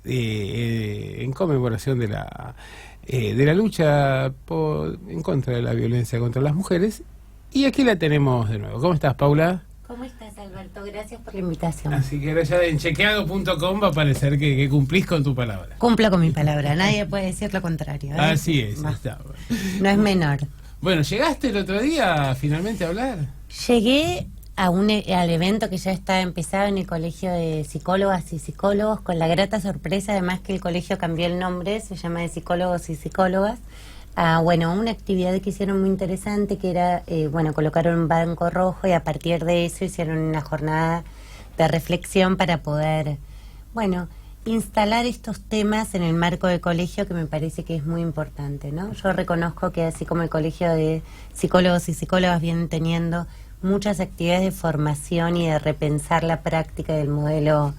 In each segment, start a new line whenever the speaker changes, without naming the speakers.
en conmemoración de la lucha en contra de la violencia contra las mujeres. Y aquí la tenemos de nuevo. ¿Cómo estás, Paula?
¿Cómo estás, Alberto? Gracias por la invitación.
Así que ahora ya en chequeado.com va a aparecer que cumplís con tu palabra.
Cumplo con mi palabra, nadie puede decir lo contrario, ¿eh?
Así es,
Va.
está.
No es menor.
Bueno, ¿llegaste el otro día finalmente a hablar?
Llegué al evento que ya está empezado en el Colegio de Psicólogas y Psicólogos, con la grata sorpresa, además, que el colegio cambió el nombre, se llama de Psicólogos y Psicólogas. Una actividad que hicieron muy interesante, que era, colocaron un banco rojo y a partir de eso hicieron una jornada de reflexión para poder, instalar estos temas en el marco del colegio, que me parece que es muy importante, ¿no? Yo reconozco que así como el Colegio de Psicólogos y Psicólogas vienen teniendo muchas actividades de formación y de repensar la práctica del modelo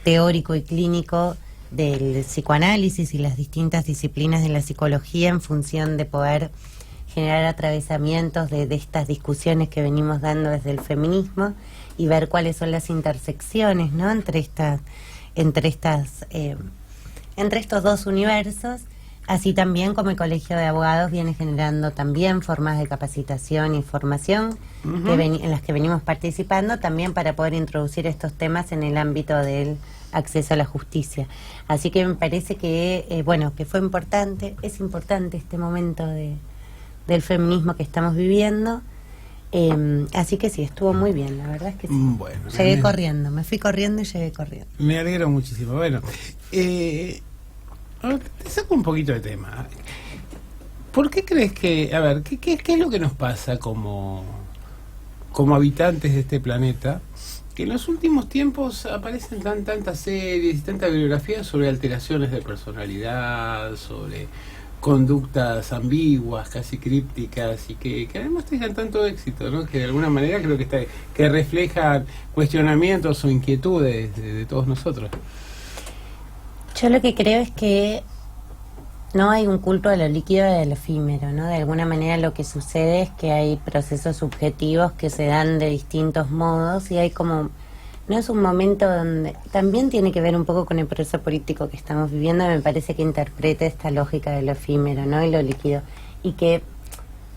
teórico y clínico del psicoanálisis y las distintas disciplinas de la psicología, en función de poder generar atravesamientos de estas discusiones que venimos dando desde el feminismo y ver cuáles son las intersecciones, ¿no?, entre estos dos universos. Así también como el Colegio de Abogados viene generando también formas de capacitación y formación en las que venimos participando también para poder introducir estos temas en el ámbito del acceso a la justicia. Así que me parece que, que fue importante, es importante este momento del feminismo que estamos viviendo. Así que sí, estuvo muy bien, la verdad es que sí.
Bueno,
llegué corriendo, me fui corriendo y llegué corriendo.
Me alegro muchísimo. Bueno, te saco un poquito de tema. ¿Por qué crees que, qué es lo que nos pasa como habitantes de este planeta, que en los últimos tiempos aparecen tantas series y tanta bibliografía sobre alteraciones de personalidad, sobre conductas ambiguas, casi crípticas, y que además tengan tanto éxito, ¿no? Que de alguna manera creo que reflejan cuestionamientos o inquietudes de todos nosotros?
Yo lo que creo es que no hay un culto a lo líquido y a lo efímero, ¿no? De alguna manera lo que sucede es que hay procesos subjetivos que se dan de distintos modos, y hay no es un momento donde también tiene que ver un poco con el proceso político que estamos viviendo. Me parece que interpreta esta lógica de lo efímero, ¿no?, y lo líquido, y que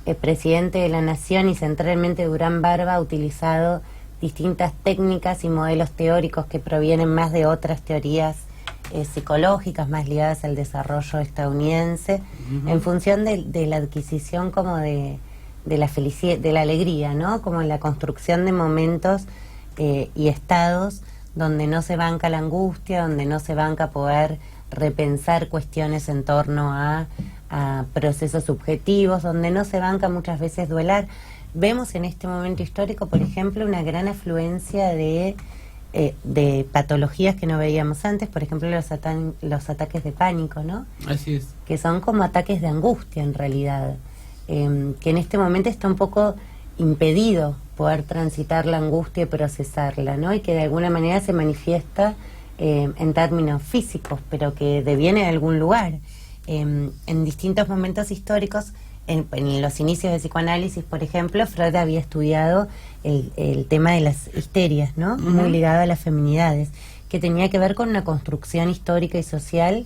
el presidente de la Nación, y centralmente Durán Barba, ha utilizado distintas técnicas y modelos teóricos que provienen más de otras teorías psicológicas más ligadas al desarrollo estadounidense, en función de la adquisición como de la felicidad, de la alegría, ¿no?, como la construcción de momentos y estados donde no se banca la angustia, donde no se banca poder repensar cuestiones en torno a procesos subjetivos, donde no se banca muchas veces duelar. Vemos en este momento histórico, por ejemplo, una gran afluencia de patologías que no veíamos antes, por ejemplo los ataques de pánico, ¿no?
Así es.
Que son como ataques de angustia en realidad, que en este momento está un poco impedido poder transitar la angustia y procesarla, ¿no? Y que de alguna manera se manifiesta en términos físicos, pero que deviene de algún lugar. En distintos momentos históricos, en los inicios del psicoanálisis, por ejemplo, Freud había estudiado el tema de las histerias, ¿no? Muy ligado a las feminidades, que tenía que ver con una construcción histórica y social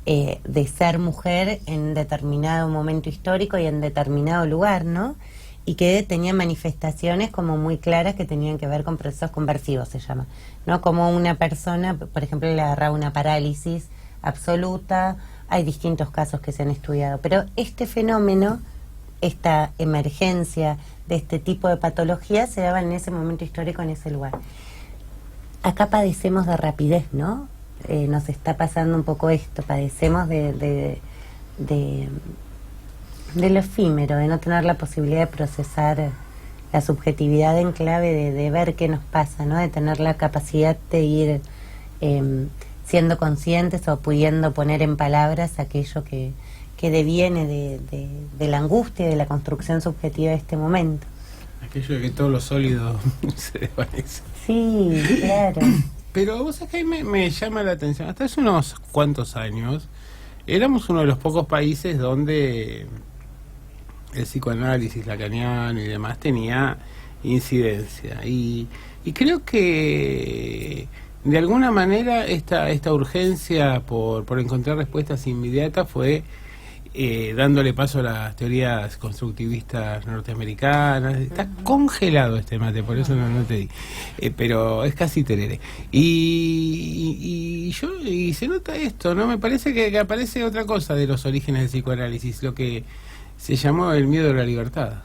de ser mujer en determinado momento histórico y en determinado lugar, ¿no? Y que tenía manifestaciones como muy claras que tenían que ver con procesos conversivos, se llama, ¿no? Como una persona, por ejemplo, le agarraba una parálisis absoluta. Hay distintos casos que se han estudiado, pero este fenómeno, esta emergencia de este tipo de patología, se daba en ese momento histórico, en ese lugar. Acá padecemos de rapidez, ¿no? Nos está pasando un poco esto, padecemos de lo efímero, de no tener la posibilidad de procesar la subjetividad en clave de ver qué nos pasa, ¿no? De tener la capacidad de ir siendo conscientes o pudiendo poner en palabras aquello que deviene de la angustia y de la construcción subjetiva de este momento.
Aquello de que todo lo sólido se desvanece.
Sí, claro.
Pero vos sabés que ahí me llama la atención. Hasta hace unos cuantos años éramos uno de los pocos países donde el psicoanálisis lacaniano y demás tenía incidencia. Y creo que de alguna manera esta urgencia por encontrar respuestas inmediatas fue dándole paso a las teorías constructivistas norteamericanas. Está congelado este mate, por eso no te di. Pero es casi tereré. Y se nota esto, ¿no? Me parece que aparece otra cosa de los orígenes del psicoanálisis, lo que se llamó el miedo a la libertad.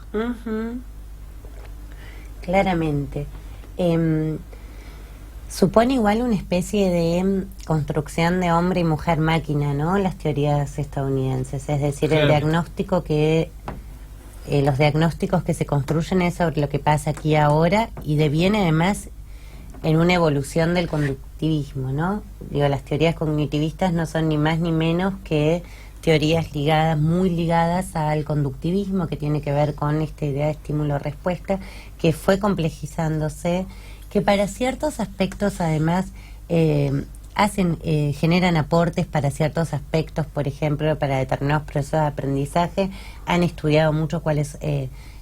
Claramente. Supone igual una especie de construcción de hombre y mujer máquina, ¿no? Las teorías estadounidenses, es decir,
claro.
el diagnóstico que los diagnósticos que se construyen es sobre lo que pasa aquí ahora y deviene además en una evolución del conductivismo, ¿no? Digo, las teorías cognitivistas no son ni más ni menos que teorías ligadas, muy ligadas al conductivismo, que tiene que ver con esta idea de estímulo-respuesta, que fue complejizándose, que para ciertos aspectos además generan aportes para ciertos aspectos, por ejemplo, para determinados procesos de aprendizaje. Han estudiado mucho cuál es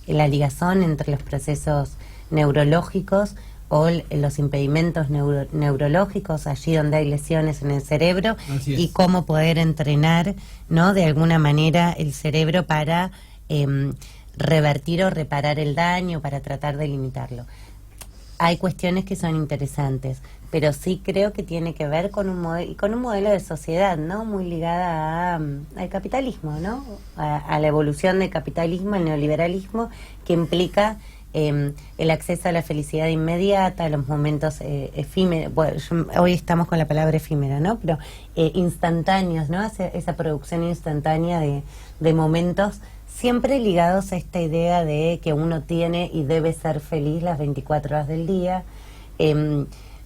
la ligazón entre los procesos neurológicos o los impedimentos neurológicos, allí donde hay lesiones en el cerebro, y cómo poder entrenar, ¿no?, de alguna manera el cerebro para revertir o reparar el daño, para tratar de limitarlo. Hay cuestiones que son interesantes, pero sí creo que tiene que ver con un modelo de sociedad, ¿no?, muy ligada al capitalismo, ¿no?, a la evolución del capitalismo, el neoliberalismo, que implica el acceso a la felicidad inmediata, a los momentos efímeros. Bueno, hoy estamos con la palabra efímera, ¿no?, pero instantáneos, ¿no?, esa producción instantánea de momentos, siempre ligados a esta idea de que uno tiene y debe ser feliz las 24 horas del día.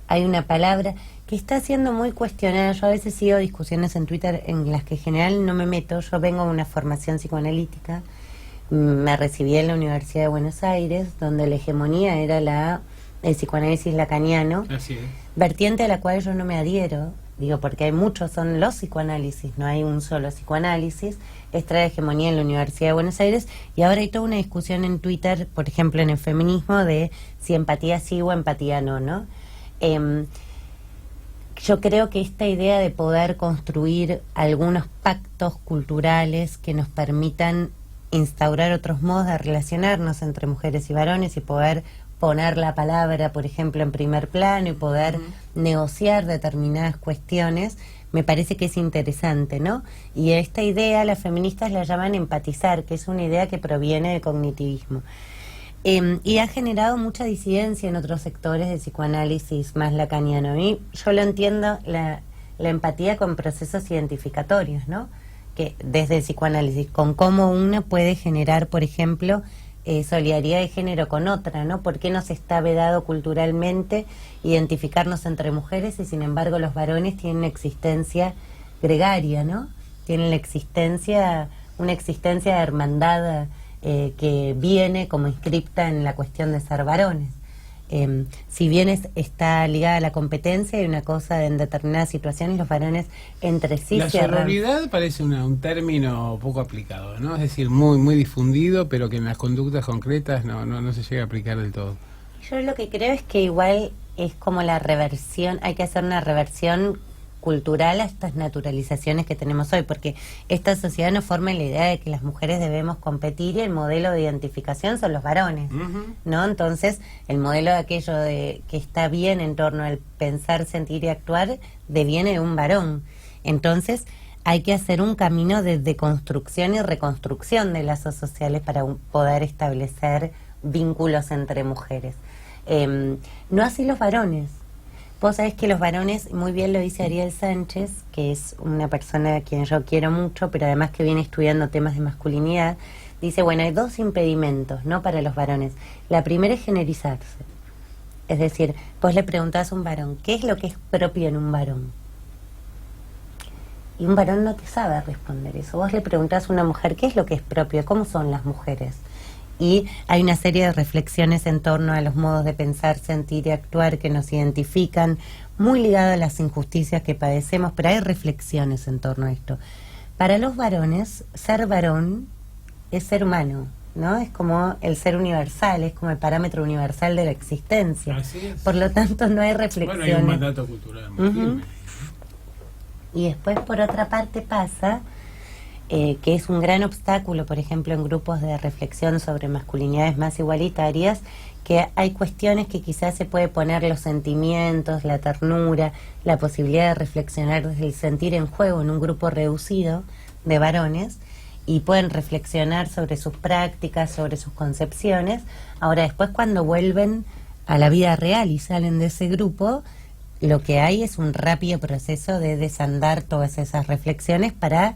Hay una palabra que está siendo muy cuestionada. Yo a veces sigo discusiones en Twitter en las que en general no me meto. Yo vengo de una formación psicoanalítica, me recibí en la Universidad de Buenos Aires, donde la hegemonía era el psicoanálisis lacaniano, vertiente a la cual yo no me adhiero. Digo, porque hay muchos, son los psicoanálisis, no hay un solo psicoanálisis. Esta era la hegemonía en la Universidad de Buenos Aires, y ahora hay toda una discusión en Twitter, por ejemplo, en el feminismo, de si empatía sí o empatía no, ¿no? Yo creo que esta idea de poder construir algunos pactos culturales que nos permitan instaurar otros modos de relacionarnos entre mujeres y varones y poder poner la palabra, por ejemplo, en primer plano y poder negociar determinadas cuestiones, me parece que es interesante, ¿no? Y esta idea las feministas la llaman empatizar, que es una idea que proviene del cognitivismo. Y ha generado mucha disidencia en otros sectores del psicoanálisis más lacaniano. A mí, yo lo entiendo, la empatía con procesos identificatorios, ¿no?, que desde el psicoanálisis, con cómo uno puede generar, por ejemplo, solidaridad de género con otra, ¿no? ¿Por qué nos está vedado culturalmente identificarnos entre mujeres y sin embargo los varones tienen una existencia gregaria, ¿no? Tienen una existencia de hermandad que viene como inscripta en la cuestión de ser varones. Si bien está ligada a la competencia, hay una cosa en determinadas situaciones los varones entre sí
la sororidad parece un término poco aplicado, ¿no? Es decir, muy muy difundido, pero que en las conductas concretas no se llega a aplicar del todo.
Yo lo que creo es que igual es como la reversión, hay que hacer una reversión cultural a estas naturalizaciones que tenemos hoy, porque esta sociedad nos forma la idea de que las mujeres debemos competir y el modelo de identificación son los varones, ¿no? Entonces, el modelo de aquello de que está bien en torno al pensar, sentir y actuar deviene de un varón. Entonces, hay que hacer un camino de deconstrucción y reconstrucción de lazos sociales para poder establecer vínculos entre mujeres. No así los varones. Vos sabés que los varones, muy bien lo dice Ariel Sánchez, que es una persona a quien yo quiero mucho, pero además que viene estudiando temas de masculinidad, dice, bueno, hay dos impedimentos, ¿no?, para los varones. La primera es generizarse. Es decir, vos le preguntás a un varón, ¿qué es lo que es propio en un varón? Y un varón no te sabe responder eso. Vos le preguntás a una mujer, ¿qué es lo que es propio? ¿Cómo son las mujeres? Y hay una serie de reflexiones en torno a los modos de pensar, sentir y actuar que nos identifican, muy ligadas a las injusticias que padecemos, pero hay reflexiones en torno a esto. Para los varones, ser varón es ser humano, ¿no? Es como el ser universal, es como el parámetro universal de la existencia.
Así es.
Por lo tanto, no hay
Bueno,
reflexiones.
hay un mandato cultural muy firme.
Y después, por otra parte, pasa que es un gran obstáculo, por ejemplo, en grupos de reflexión sobre masculinidades más igualitarias, que hay cuestiones que quizás se puede poner los sentimientos, la ternura, la posibilidad de reflexionar desde el sentir en juego en un grupo reducido de varones, y pueden reflexionar sobre sus prácticas, sobre sus concepciones. Ahora, después, cuando vuelven a la vida real y salen de ese grupo, lo que hay es un rápido proceso de desandar todas esas reflexiones para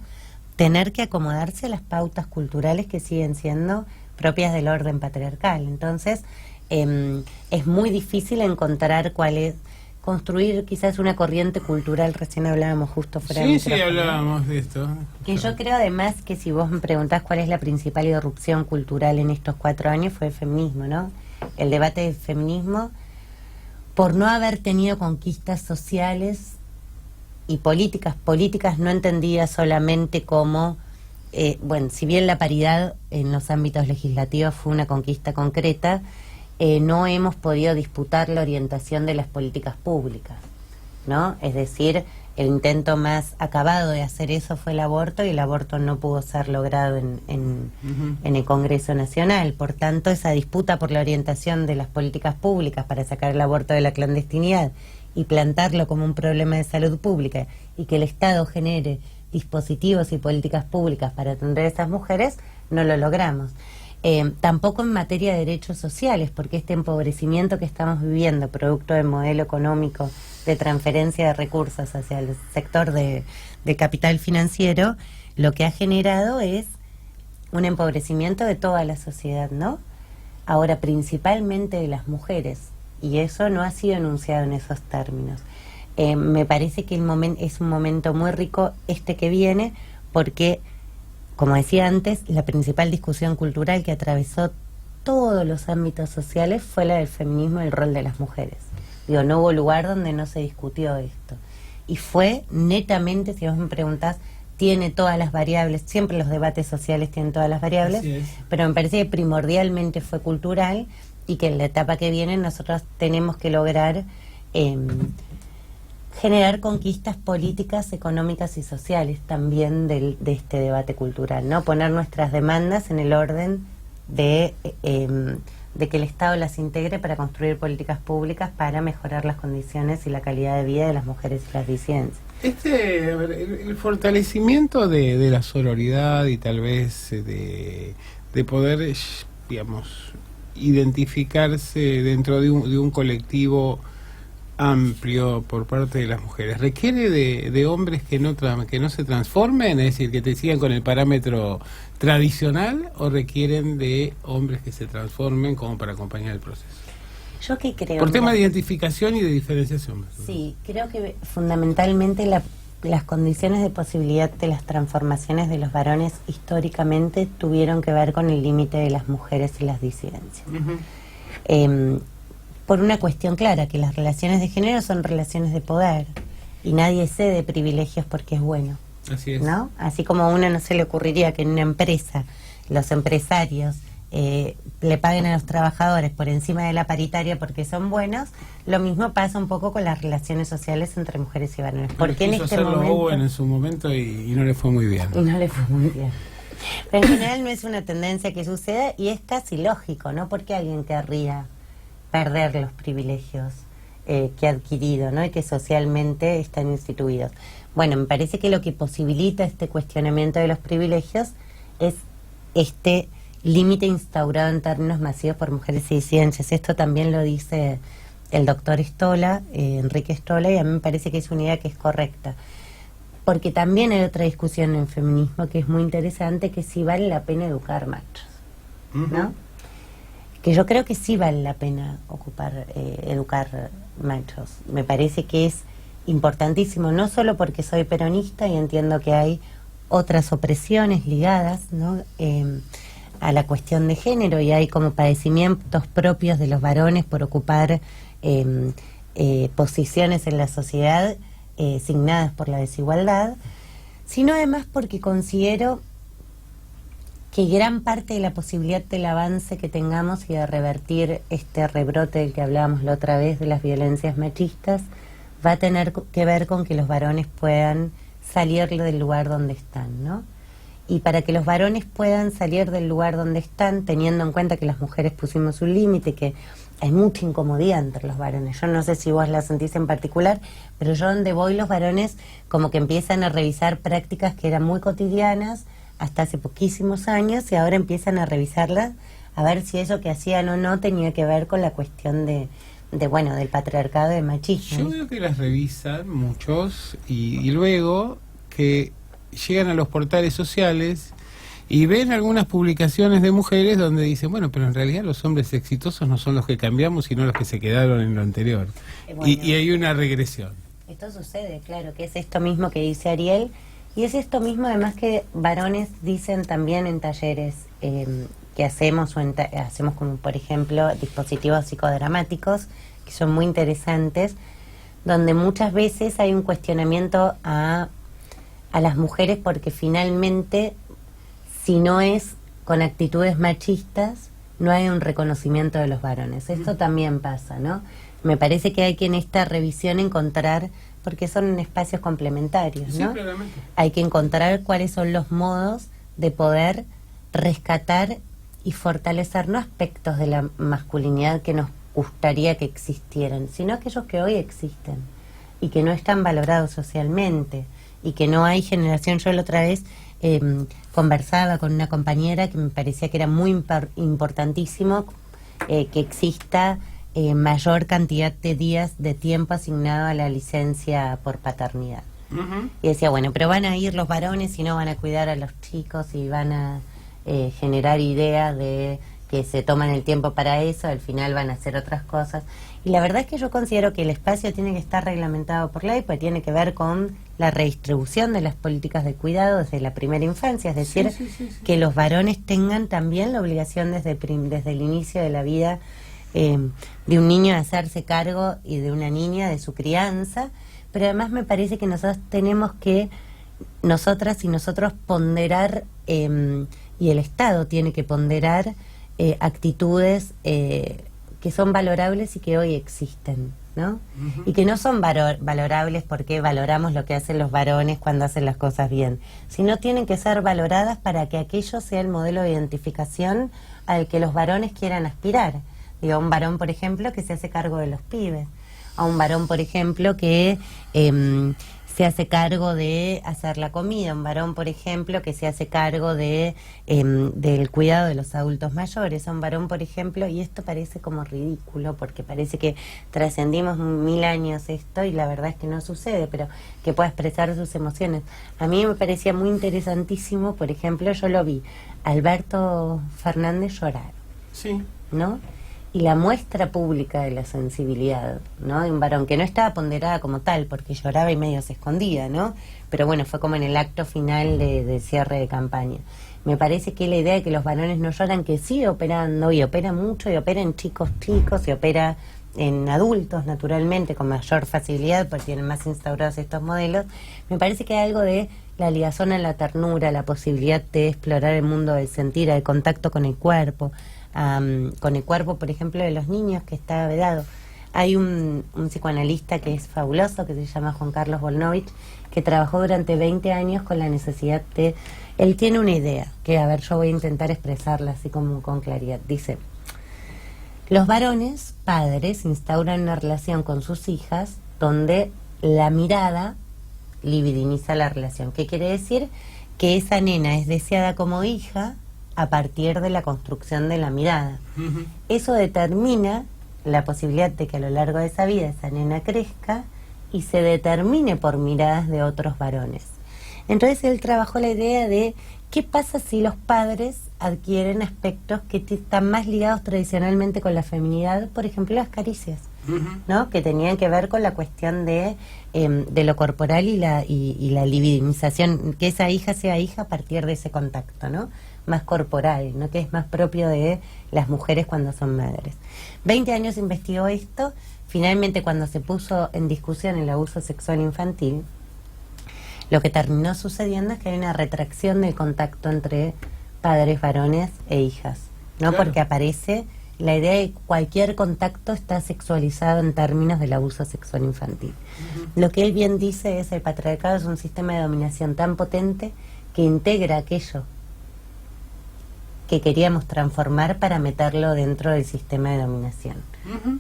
tener que acomodarse a las pautas culturales que siguen siendo propias del orden patriarcal. Entonces, es muy difícil encontrar cuál es, construir quizás una corriente cultural. Recién hablábamos justo fuera de
Sí,
micrófono,
hablábamos de esto.
que yo creo además que si vos me preguntás cuál es la principal irrupción cultural en estos 4 años, fue el feminismo, ¿no? El debate del feminismo, por no haber tenido conquistas sociales y políticas no entendidas solamente como, bueno, si bien la paridad en los ámbitos legislativos fue una conquista concreta, no hemos podido disputar la orientación de las políticas públicas, ¿no? Es decir, el intento más acabado de hacer eso fue el aborto, y el aborto no pudo ser logrado en el Congreso Nacional. Por tanto, esa disputa por la orientación de las políticas públicas para sacar el aborto de la clandestinidad y plantarlo como un problema de salud pública, y que el Estado genere dispositivos y políticas públicas para atender a esas mujeres, no lo logramos. Tampoco en materia de derechos sociales, porque este empobrecimiento que estamos viviendo, producto del modelo económico de transferencia de recursos hacia el sector de capital financiero, lo que ha generado es un empobrecimiento de toda la sociedad, ¿no? Ahora, principalmente de las mujeres, y eso no ha sido enunciado en esos términos. Me parece que es un momento muy rico este que viene, porque, como decía antes, la principal discusión cultural que atravesó todos los ámbitos sociales fue la del feminismo y el rol de las mujeres. Digo, no hubo lugar donde no se discutió esto. Y fue netamente, si vos me preguntás, tiene todas las variables, siempre los debates sociales tienen todas las variables, pero me parece que primordialmente fue cultural, y que en la etapa que viene nosotros tenemos que lograr generar conquistas políticas, económicas y sociales también de este debate cultural, ¿no? Poner nuestras demandas en el orden de que el Estado las integre para construir políticas públicas para mejorar las condiciones y la calidad de vida de las mujeres y las disidencias.
A ver, el fortalecimiento de la sororidad y tal vez de poder, digamos, identificarse dentro de un colectivo amplio por parte de las mujeres, ¿requiere de hombres que no se transformen, es decir, que te sigan con el parámetro tradicional, o requieren de hombres que se transformen como para acompañar el proceso?
¿Yo qué creo?
Por tema de identificación y de diferenciación.
Sí, creo que fundamentalmente las condiciones de posibilidad de las transformaciones de los varones históricamente tuvieron que ver con el límite de las mujeres y las disidencias. Por una cuestión clara, que las relaciones de género son relaciones de poder, y nadie cede privilegios porque es bueno.
Así es.
¿No? Así como a uno no se le ocurriría que en una empresa los empresarios le paguen a los trabajadores por encima de la paritaria porque son buenos, lo mismo pasa un poco con las relaciones sociales entre mujeres y varones. Porque en este momento
Owen en su momento y no le fue muy bien.
Y no le fue muy bien. Pero en general no es una tendencia que suceda, y es casi lógico, ¿no? Porque alguien querría perder los privilegios que ha adquirido, ¿no? Y que socialmente están instituidos. Bueno, me parece que lo que posibilita este cuestionamiento de los privilegios es este límite instaurado en términos masivos por mujeres y disidencias. Esto también lo dice el doctor Stola, Enrique Stola, y a mí me parece que es una idea que es correcta. Porque también hay otra discusión en feminismo que es muy interesante, que si vale la pena educar machos, ¿no? Que yo creo que sí vale la pena educar machos. Me parece que es importantísimo, no solo porque soy peronista y entiendo que hay otras opresiones ligadas, ¿no? A la cuestión de género, y hay como padecimientos propios de los varones por ocupar posiciones en la sociedad signadas por la desigualdad, sino además porque considero que gran parte de la posibilidad del avance que tengamos y de revertir este rebrote del que hablábamos la otra vez de las violencias machistas va a tener que ver con que los varones puedan salir del lugar donde están, ¿no? Y para que los varones puedan salir del lugar donde están, teniendo en cuenta que las mujeres pusimos un límite, que hay mucha incomodidad entre los varones. Yo no sé si vos la sentís en particular, pero yo donde voy los varones como que empiezan a revisar prácticas que eran muy cotidianas hasta hace poquísimos años y ahora empiezan a revisarlas a ver si eso que hacían o no tenía que ver con la cuestión de bueno, del patriarcado y del machismo.
Yo veo que las revisan muchos y luego que llegan a los portales sociales y ven algunas publicaciones de mujeres donde dicen, bueno, pero en realidad los hombres exitosos no son los que cambiamos, sino los que se quedaron en lo anterior. Bueno, y hay una regresión.
Esto sucede, claro, que es esto mismo que dice Ariel, y es esto mismo además que varones dicen también en talleres que hacemos, hacemos como por ejemplo dispositivos psicodramáticos, que son muy interesantes, donde muchas veces hay un cuestionamiento a las mujeres porque finalmente, si no es con actitudes machistas, no hay un reconocimiento de los varones. Esto también pasa, ¿no? Me parece que hay que en esta revisión encontrar, porque son espacios complementarios, ¿no?
Sí, claramente.
Hay que encontrar cuáles son los modos de poder rescatar y fortalecer no aspectos de la masculinidad que nos gustaría que existieran, sino aquellos que hoy existen y que no están valorados socialmente y que no hay generación. Yo la otra vez conversaba con una compañera que me parecía que era muy importantísimo que exista mayor cantidad de días de tiempo asignado a la licencia por paternidad. Y decía, bueno, pero van a ir los varones y no van a cuidar a los chicos y van a generar ideas de que se toman el tiempo para eso, al final van a hacer otras cosas. Y la verdad es que yo considero que el espacio tiene que estar reglamentado por ley, pues tiene que ver con la redistribución de las políticas de cuidado desde la primera infancia, es decir, que los varones tengan también la obligación desde el inicio de la vida de un niño de hacerse cargo y de una niña de su crianza, pero además me parece que nosotros tenemos que, nosotras y nosotros ponderar, y el Estado tiene que ponderar actitudes que son valorables y que hoy existen, ¿no? Y que no son valorables porque valoramos lo que hacen los varones cuando hacen las cosas bien, sino tienen que ser valoradas para que aquello sea el modelo de identificación al que los varones quieran aspirar. Digo, un varón, por ejemplo, que se hace cargo de los pibes, a un varón, por ejemplo, que se hace cargo de hacer la comida, un varón, por ejemplo, que se hace cargo de del cuidado de los adultos mayores, a un varón, por ejemplo, y esto parece como ridículo, porque parece que trascendimos 1000 años esto, y la verdad es que no sucede, pero que pueda expresar sus emociones. A mí me parecía muy interesantísimo, por ejemplo, yo lo vi, Alberto Fernández llorar,
sí,
¿no? Y la muestra pública de la sensibilidad, ¿no? De un varón que no estaba ponderada como tal, porque lloraba y medio se escondía, ¿no? Pero bueno, fue como en el acto final de cierre de campaña. Me parece que la idea de que los varones no lloran, que sigue operando, y opera mucho, y opera en chicos, y opera en adultos, naturalmente, con mayor facilidad, porque tienen más instaurados estos modelos, me parece que hay algo de la ligación a la ternura, la posibilidad de explorar el mundo del sentir, el contacto con el cuerpo, por ejemplo, de los niños, que está vedado. Hay un psicoanalista que es fabuloso, que se llama Juan Carlos Volnovich, que trabajó durante 20 años con la necesidad de... Él tiene una idea, que a ver, yo voy a intentar expresarla así como con claridad. Dice, los varones, padres, instauran una relación con sus hijas donde la mirada libidiniza la relación. ¿Qué quiere decir? Que esa nena es deseada como hija a partir de la construcción de la mirada. Eso determina la posibilidad de que a lo largo de esa vida esa nena crezca y se determine por miradas de otros varones. Entonces él trabajó la idea de qué pasa si los padres adquieren aspectos que están más ligados tradicionalmente con la feminidad, por ejemplo las caricias, ¿no? Que tenían que ver con la cuestión de lo corporal y la libidinización, que esa hija sea hija a partir de ese contacto, ¿no? Más corporal, ¿no? Que es más propio de las mujeres cuando son madres. 20 años investigó esto. Finalmente, cuando se puso en discusión el abuso sexual infantil, lo que terminó sucediendo es que hay una retracción del contacto entre padres varones e hijas, ¿no?
Claro.
Porque aparece la idea de que cualquier contacto está sexualizado en términos del abuso sexual infantil. Lo que él bien dice es: el patriarcado es un sistema de dominación tan potente que integra aquello que queríamos transformar para meterlo dentro del sistema de dominación,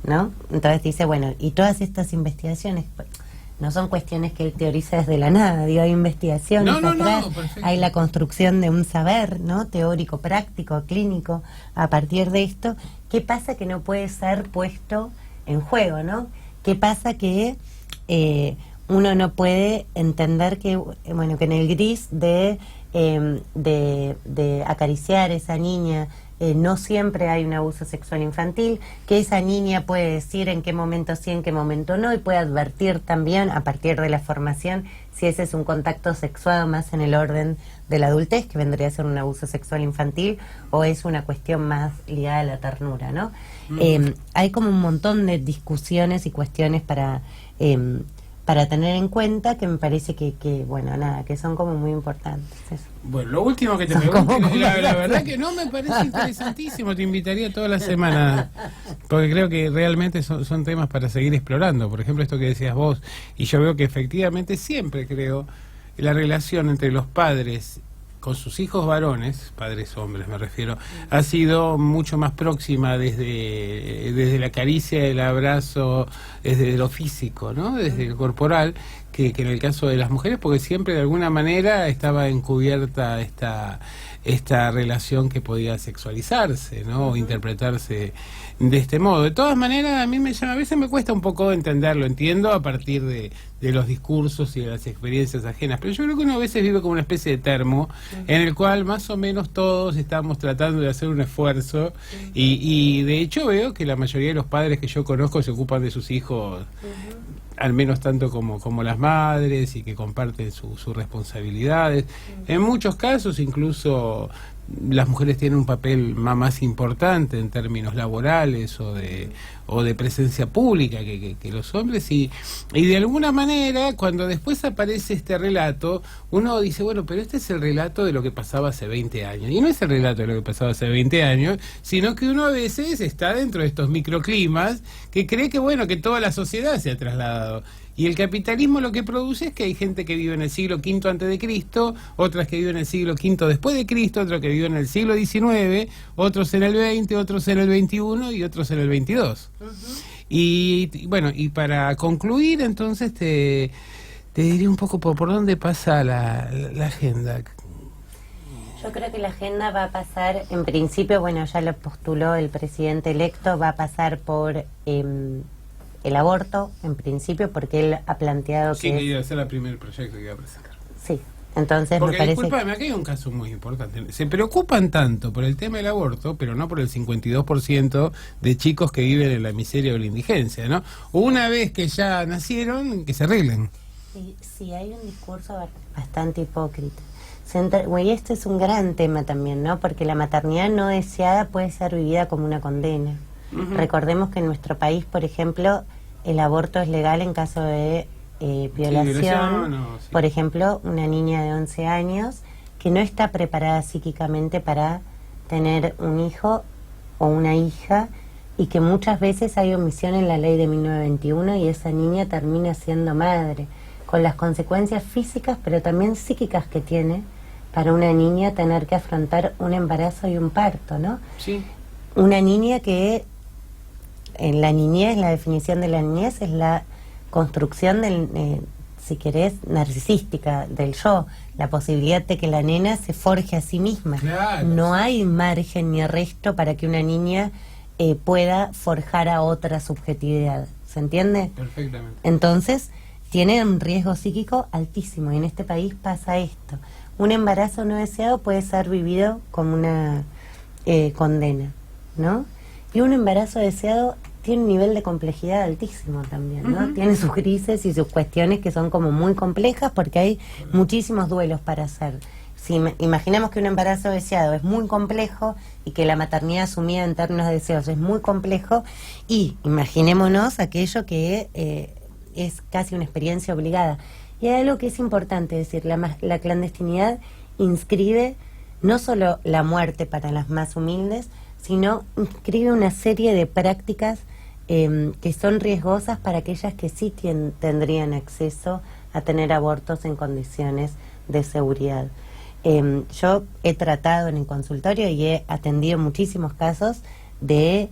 ¿no? Entonces dice, bueno, y todas estas investigaciones pues, no son cuestiones que él teoriza desde la nada, digo, hay investigaciones atrás, hay la construcción de un saber, ¿no? Teórico, práctico, clínico, a partir de esto. ¿Qué pasa que no puede ser puesto en juego, ¿no? ¿Qué pasa que uno no puede entender que, bueno, que en el gris de acariciar a esa niña no siempre hay un abuso sexual infantil, que esa niña puede decir en qué momento sí, en qué momento no, y puede advertir también a partir de la formación si ese es un contacto sexuado más en el orden de la adultez, que vendría a ser un abuso sexual infantil, o es una cuestión más ligada a la ternura, ¿no? Hay como un montón de discusiones y cuestiones para tener en cuenta, que me parece que bueno, nada, que son como muy importantes. Eso.
Bueno, lo último que te pregunto, la verdad que no me parece interesantísimo, te invitaría toda la semana, porque creo que realmente son temas para seguir explorando. Por ejemplo, esto que decías vos, y yo veo que efectivamente siempre creo la relación entre los padres con sus hijos varones, padres hombres me refiero, ha sido mucho más próxima desde la caricia, el abrazo, desde lo físico, ¿no? Desde el corporal, que en el caso de las mujeres, porque siempre de alguna manera estaba encubierta esta relación que podía sexualizarse, ¿no? O interpretarse de este modo. De todas maneras, a veces me cuesta un poco entenderlo, entiendo a partir de los discursos y de las experiencias ajenas, pero yo creo que uno a veces vive como una especie de termo en el cual más o menos todos estamos tratando de hacer un esfuerzo y de hecho veo que la mayoría de los padres que yo conozco se ocupan de sus hijos al menos tanto como las madres, y que comparten sus responsabilidades. En muchos casos incluso las mujeres tienen un papel más importante en términos laborales o de presencia pública que los hombres, y de alguna manera cuando después aparece este relato uno dice, bueno, pero este es el relato de lo que pasaba hace 20 años, y no es el relato de lo que pasaba hace 20 años, sino que uno a veces está dentro de estos microclimas que cree que, bueno, que toda la sociedad se ha trasladado. Y el capitalismo lo que produce es que hay gente que vive en el siglo V antes de Cristo, otras que viven en el siglo V después de Cristo, otros que viven en el siglo XIX, otros en el XX, otros en el XXI y otros en el XXII. Y bueno, y para concluir entonces te diría un poco por dónde pasa la agenda.
Yo creo que la agenda va a pasar, en principio, bueno, ya lo postuló el presidente electo, va a pasar por el aborto, en principio, porque él ha planteado
que iba a ser el primer proyecto que iba a presentar.
Sí, entonces
porque,
me parece...
disculpame, aquí hay un caso muy importante. Se preocupan tanto por el tema del aborto, pero no por el 52% de chicos que viven en la miseria o la indigencia, ¿no? Una vez que ya nacieron, que se arreglen.
Sí, hay un discurso bastante hipócrita. Y este es un gran tema también, ¿no? Porque la maternidad no deseada puede ser vivida como una condena. Recordemos que en nuestro país, por ejemplo, el aborto es legal en caso de violación. Sí. Por ejemplo, una niña de 11 años que no está preparada psíquicamente para tener un hijo o una hija, y que muchas veces hay omisión en la ley de 1921 y esa niña termina siendo madre, con las consecuencias físicas pero también psíquicas que tiene para una niña tener que afrontar un embarazo y un parto, ¿no?
Sí.
Una niña que en la niñez, la definición de la niñez es la construcción del, si querés, narcisística del yo, la posibilidad de que la nena se forje a sí misma.
Claro.
No hay margen ni resto para que una niña pueda forjar a otra subjetividad, ¿se entiende?
Perfectamente.
Entonces, tiene un riesgo psíquico altísimo, y en este país pasa esto. Un embarazo no deseado puede ser vivido como una condena, ¿no? Y un embarazo deseado tiene un nivel de complejidad altísimo también, ¿no? Tiene sus grises y sus cuestiones que son como muy complejas, porque hay muchísimos duelos para hacer. Si imaginamos que un embarazo deseado es muy complejo y que la maternidad asumida en términos de deseos es muy complejo, y imaginémonos aquello que es casi una experiencia obligada. Y hay algo que es importante decir: la clandestinidad inscribe no solo la muerte para las más humildes, sino inscribe una serie de prácticas que son riesgosas para aquellas que sí tendrían acceso a tener abortos en condiciones de seguridad. Yo he tratado en el consultorio y he atendido muchísimos casos de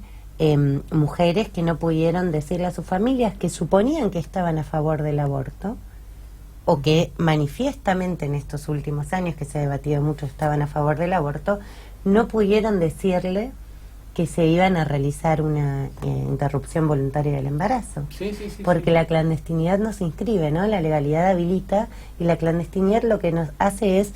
mujeres que no pudieron decirle a sus familias que suponían que estaban a favor del aborto, o que manifiestamente en estos últimos años que se ha debatido mucho estaban a favor del aborto, no pudieron decirle que se iban a realizar una interrupción voluntaria del embarazo. Porque la clandestinidad no se inscribe, ¿no? La legalidad habilita, y la clandestinidad lo que nos hace es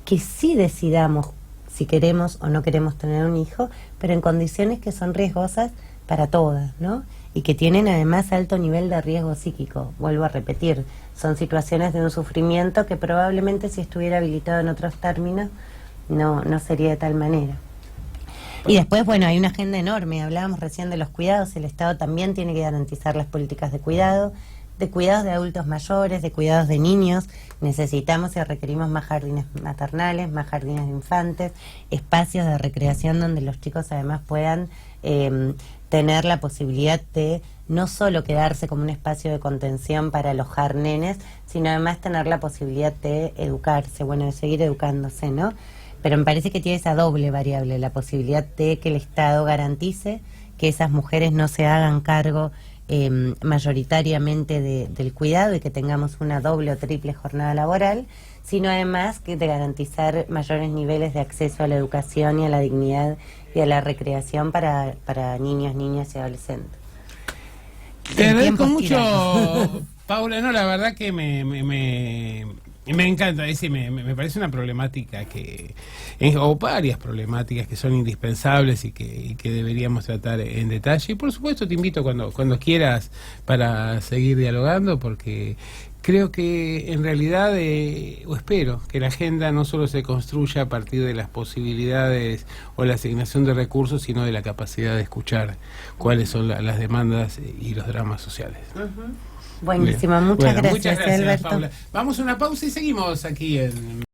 que sí decidamos si queremos o no queremos tener un hijo, pero en condiciones que son riesgosas para todas, ¿no? Y que tienen además alto nivel de riesgo psíquico. Vuelvo a repetir, son situaciones de un sufrimiento que probablemente si estuviera habilitado en otros términos no sería de tal manera. Y después, bueno, hay una agenda enorme. Hablábamos recién de los cuidados. El Estado también tiene que garantizar las políticas de cuidados de adultos mayores, de cuidados de niños. Necesitamos y requerimos más jardines maternales, más jardines de infantes, espacios de recreación donde los chicos además puedan tener la posibilidad de no solo quedarse como un espacio de contención para alojar nenes, sino además tener la posibilidad de educarse, bueno, de seguir educándose, ¿no? Pero me parece que tiene esa doble variable, la posibilidad de que el Estado garantice que esas mujeres no se hagan cargo mayoritariamente del cuidado y que tengamos una doble o triple jornada laboral, sino además que de garantizar mayores niveles de acceso a la educación y a la dignidad y a la recreación para niños, niñas y adolescentes.
Te agradezco mucho, Paula. No, la verdad que me encanta, me parece una problemática o varias problemáticas que son indispensables y que deberíamos tratar en detalle. Y por supuesto te invito cuando quieras para seguir dialogando, porque creo que en realidad, o espero, que la agenda no solo se construya a partir de las posibilidades o la asignación de recursos, sino de la capacidad de escuchar cuáles son las demandas y los dramas sociales.
Buenísimo, muchas gracias,
Alberto.
Alberto.
Paula. Vamos a una pausa y seguimos aquí en